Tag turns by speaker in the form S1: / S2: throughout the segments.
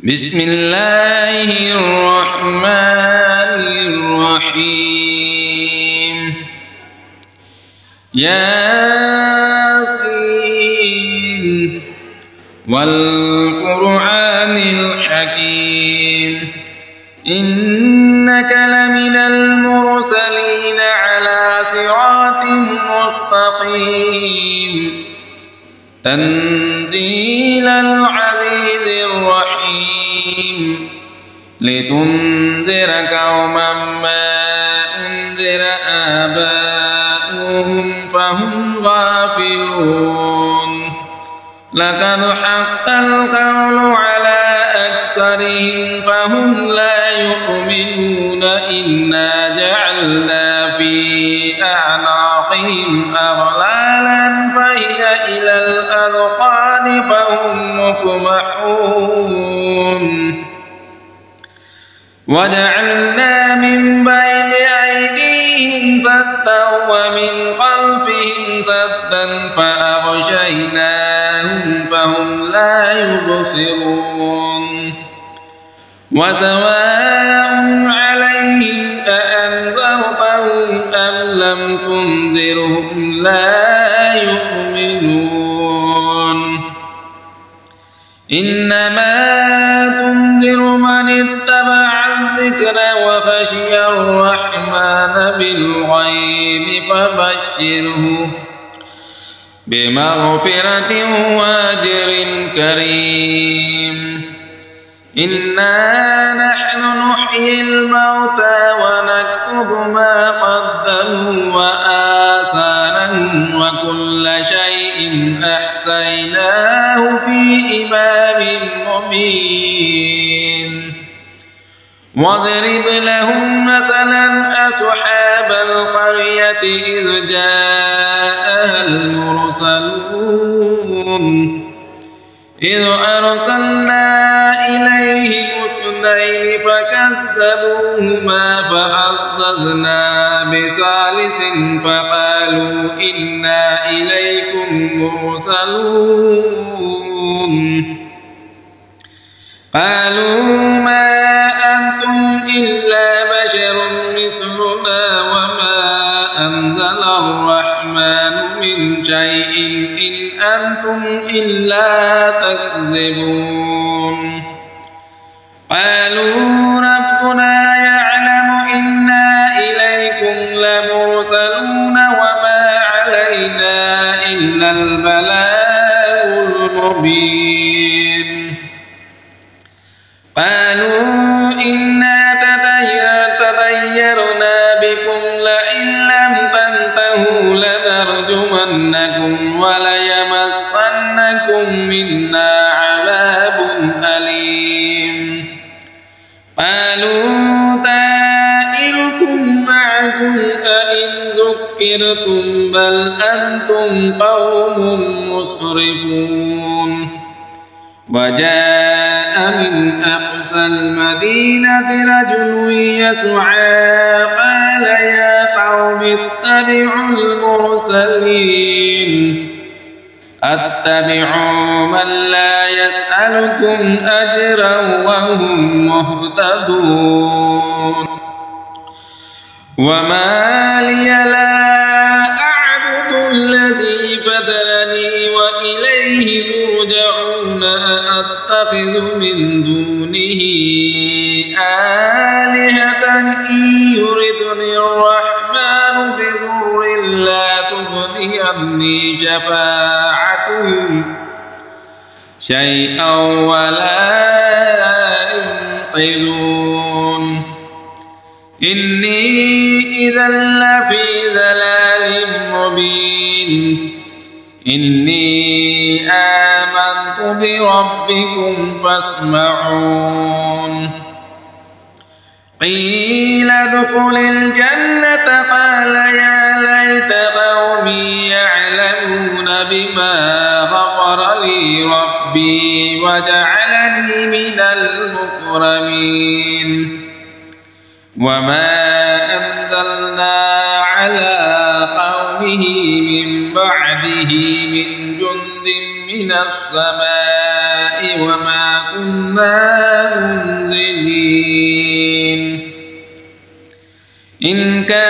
S1: بسم الله الرحمن الرحيم ياسين والقرآن الحكيم إنك لمن المرسلين على صراط مستقيم تنزيل العزيز الرحيم لتنذر قوما ما أنذر آباؤهم فهم غافلون لقد حق القول على أكثرهم فهم لا يؤمنون إنا جعلنا في أعناقهم أغلالا فهي إلى الأذقان فهم مقمحون وجعلنا من بين أيديهم سدا ومن خلفهم سدا فأغشيناهم فهم لا يبصرون وسواء عليهم أأنذرتهم أم لم تنذرهم لا يؤمنون إنما تنذر من اتبع الذكر وخشي الرحمن بالغيب فبشره بمغفرة وأجر كريم إنا نحن نحيي الموتى ونكتب ما قدموا وآثارهم وكل شيء أحصيناه في إمام مبين واضرب لهم مثلا أصحاب القرية إذ جاءها المرسلون إذ أرسلنا إليهم اثنين فكذبوهما فعززنا بثالث فقالوا إنا إليكم مرسلون قالوا ما أنتم إلا بشر مثلنا وما أنزل الرحمن من شيء إن أنتم إلا تكذبون قالوا ربنا يعلم إنا إليكم لمرسلون وما علينا إلا البلاغ المبين قالوا إنا تطيرنا بكم لئن لم تنتهوا لنرجمنكم وليمسنكم منا عذاب أليم قالوا طائركم معكم أئن ذكرتم بل أنتم قوم مسرفون وجاء من أقصى المدينة رجل يسعى قال يا قوم اتبعوا المرسلين اتبعوا من لا يسألكم أجرا وهم مهتدون وما لي لا أعبد الذي فطرني وإليه ترجعون أتخذ من دونه آلهة إن يردني الرحمن بضر لا تغني عني شفاعتهم شيئا ولا ينقذون إني إذا لفي ضلال مبين إني آمنت بربكم فاسمعون قيل ادخل الجنة قال يا ليت قومي يعلمون بما غفر لي ربي وجعلني من المكرمين وما أنزلنا على قومه من بعده من جند من السماء وما كنا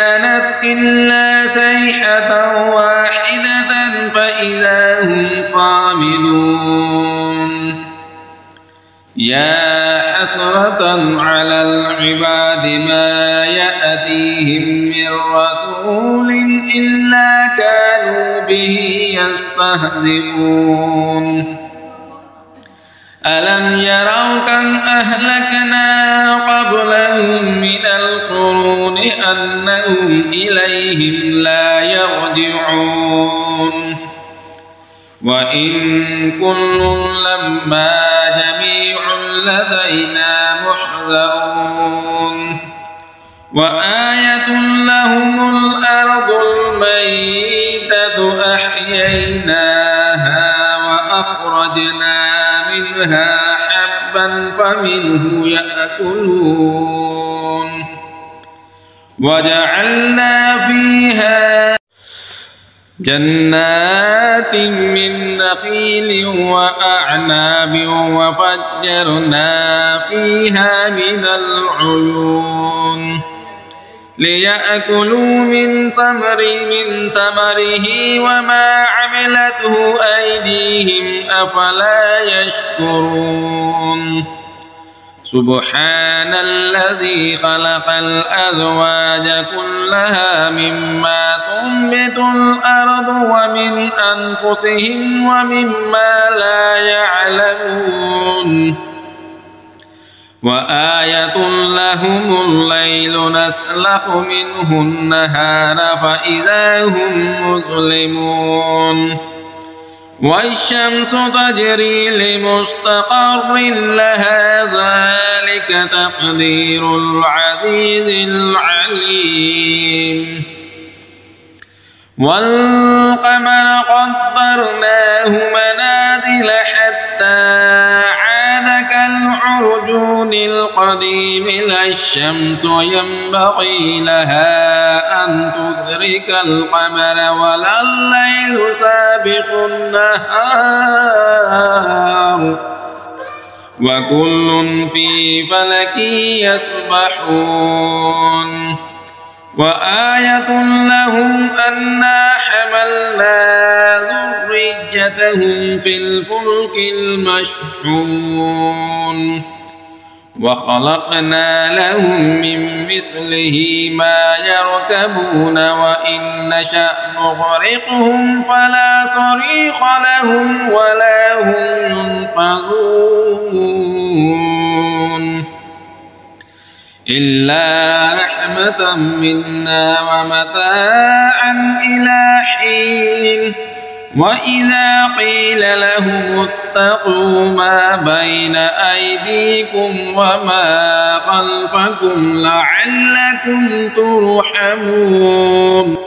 S1: كانت إلا صيحة واحدة فإذا هم خامدون يا حسرة على العباد ما يأتيهم من رسول إلا كانوا به يستهزئون ألم يروا كم أهلكنا قبلهم من القرون أنهم إليهم لا يرجعون وإن كل لما جميع لدينا محذرون وآية لهم الأرض الميتة أحييناها وأخرجنا منها حبا فمنه يأكلون وجعلنا فيها جنات من نخيل وأعناب وفجرنا فيها من العيون ليأكلوا من ثمره وما عملته أيديهم أفلا يشكرون سبحان الذي خلق الأزواج كلها مما تنبت الأرض ومن أنفسهم ومما لا يعلمون وآية لهم الليل نسلخ منه النهار فإذا هم مظلمون والشمس تجري لمستقر لها ذلك تقدير العزيز العليم والقمر قدرناه منازل حتى عاد كالعرجون القديم لا الشمس ينبغي لها أن تدرك القمر ولا الليل سابق النهار وكل في فلك يسبحون وآية لهم أنا حملنا ذريتهم في الفلك المشحون وخلقنا لهم من مثله ما يركبون وإن نشأ نغرقهم فلا صريخ لهم ولا هم ينقذون إلا رحمة منا ومتاعا إلى حين وإذا قيل لهم اتقوا ما بين أيديكم وما خلفكم لعلكم ترحمون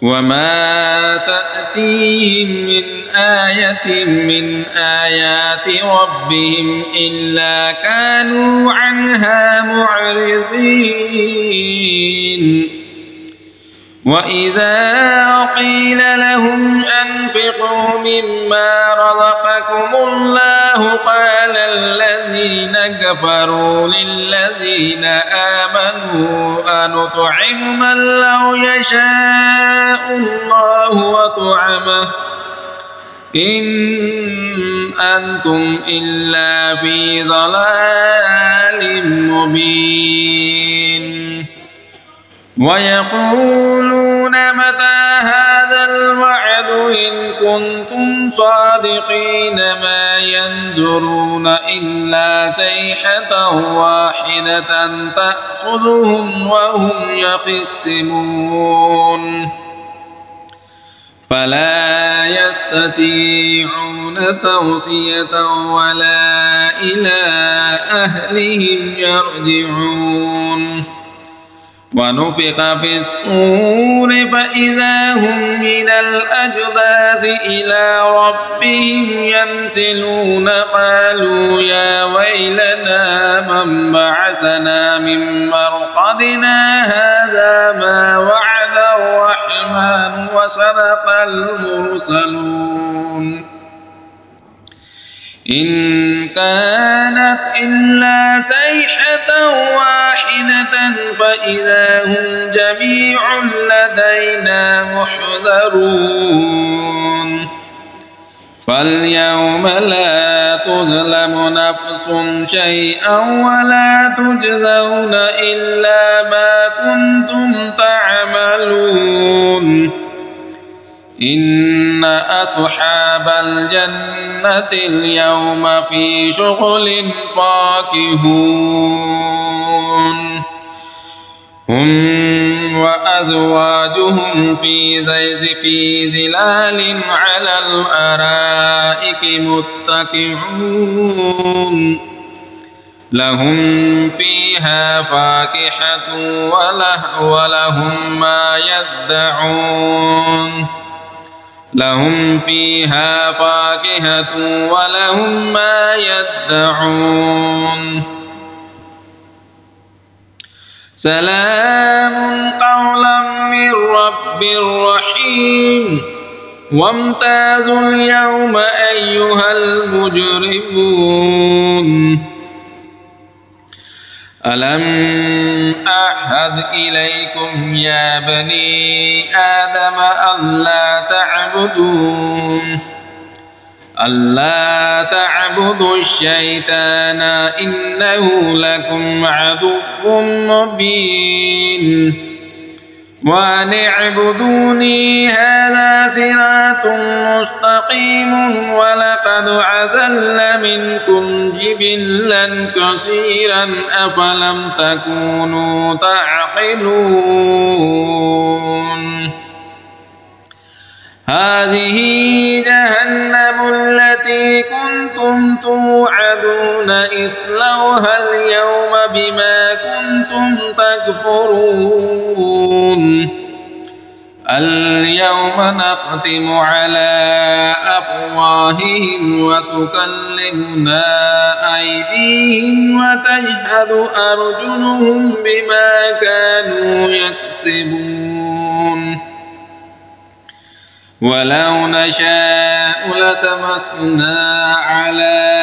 S1: وما تأتيهم من آية من آيات ربهم إلا كانوا عنها معرضين وإذا قيل لهم أنفقوا مما رزقكم الله قال الذين كفروا للذين آمنوا أنطعم من لو يشاء الله وطعمه إن أنتم إلا في ضلال مبين ويقولون متى هذا الوعد إن كنتم صادقين ما ينظرون إلا صيحة واحدة تأخذهم وهم يخصمون فلا يستطيعون توصية ولا إلى أهلهم يرجعون ونفخ في الصور فإذا هم من الأجداث إلى ربهم ينسلون قالوا يا ويلنا من بعثنا من مرقدنا هذا ما وعد الرحمن وصدق المرسلون إن كانت إلا صيحة واحدة فإذا هم جميع لدينا محضرون فاليوم لا تظلم نفس شيئا ولا تجزون إلا ما كنتم تعملون إن أصحاب الجنة اليوم في شغل فاكهون هم وأزواجهم في ظلال على الأرائك متكئون لهم فيها فاكهة ولهم ما يدعون لهم فيها فاكهة ولهم ما يدعون سلام قولا من رب رحيم وامتازوا اليوم أيها المجرمون ألم أعهد إليكم يا بني آدم ألا تعبدوا الشيطان إنه لكم عدو مبين وأن اعبدوني هذا صراط مستقيم ولقد أضل منكم جبلا كثيرا أفلم تكونوا تعقلون هذه جهنم التي كنتم توعدون اصلوها اليوم بما كنتم تكفرون اليوم نختم على أفواههم وتكلمنا أيديهم وتشهد أرجلهم بما كانوا يكسبون ولو نشاء لتمسنا على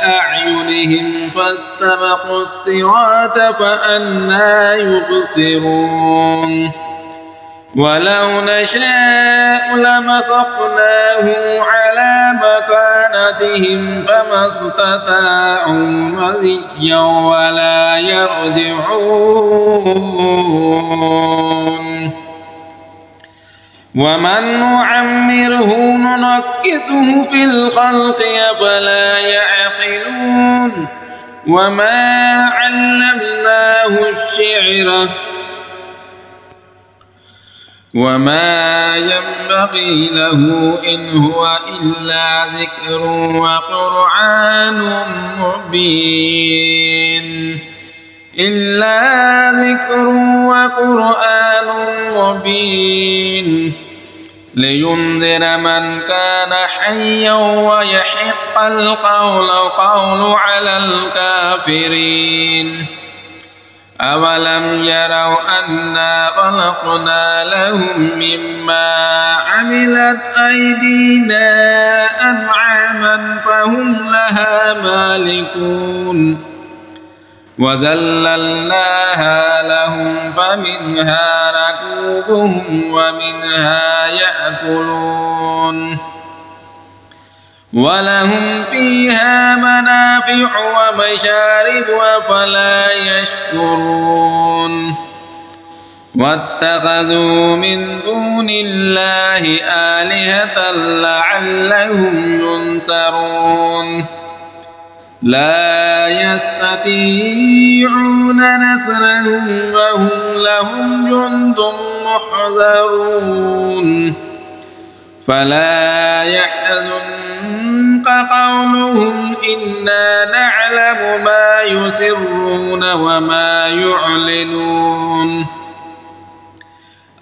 S1: أعينهم فاستبقوا الصراط فأنى يبصرون ولو نشاء لمسخناهم على مكانتهم فما استطاعوا مضيا ولا يرجعون ومن نعمره ننكسه في الخلق أفلا يعقلون وما علمناه الشعر وما ينبغي له إن هو إلا ذكر وقرآن مبين لينذر من كان حيا ويحق القول على الكافرين أولم يروا أنا خلقنا لهم مما عملت أيدينا أنعاما فهم لها مالكون وذللناها لهم فمنها ركوبهم ومنها يأكلون ولهم فيها منافع ومشارب أفلا يشكرون واتخذوا من دون الله آلهة لعلهم ينصرون لا يستطيعون نصرهم وهم لهم جند محضرون فلا يحزنك قولهم إنا نعلم ما يسرون وما يعلنون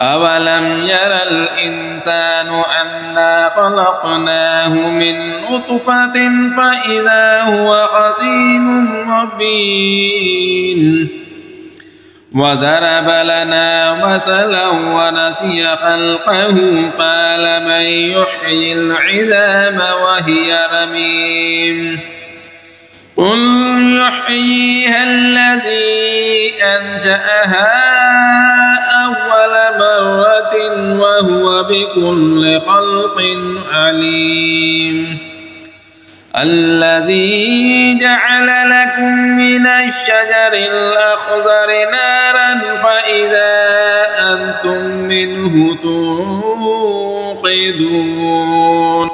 S1: أولم ير الإنسان أنا خلقناه من نطفة فإذا هو خصيم مبين وضرب لنا مثلا ونسي خلقه قال من يحيي العظام وهي رميم قل يحييها الذي أنشأها أول مرة وهو بكل خلق عليم الذي جعل لكم من الشجر الأخضر نارا فإذا أنتم منه توقدون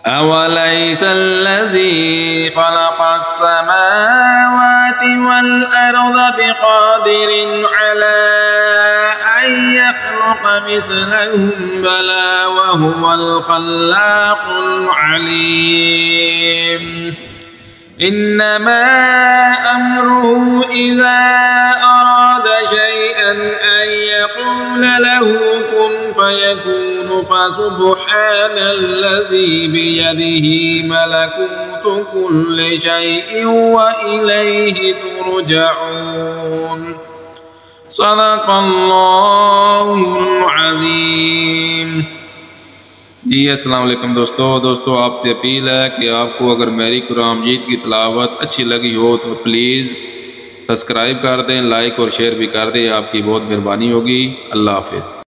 S1: أوليس الذي خلق السماوات والأرض بقادر على أن يخلق مثلهم بلى وهو الخلاق العليم إنما أمره إذا أراد شيئا أن يقول له كن فيكون فسبحان الذي بيده ملكوت كل شيء وإليه ترجعون صدق الله العظीम। जी अस्सलाम वालेकुम दोस्तों आपसे अपील है कि आपको अगर मेरी कुरान मजीद की तिलावत अच्छी लगी हो तो प्लीज़ सब्सक्राइब कर दें, लाइक और शेयर भी कर दें, आपकी बहुत मेहरबानी होगी। अल्लाह हाफिज़।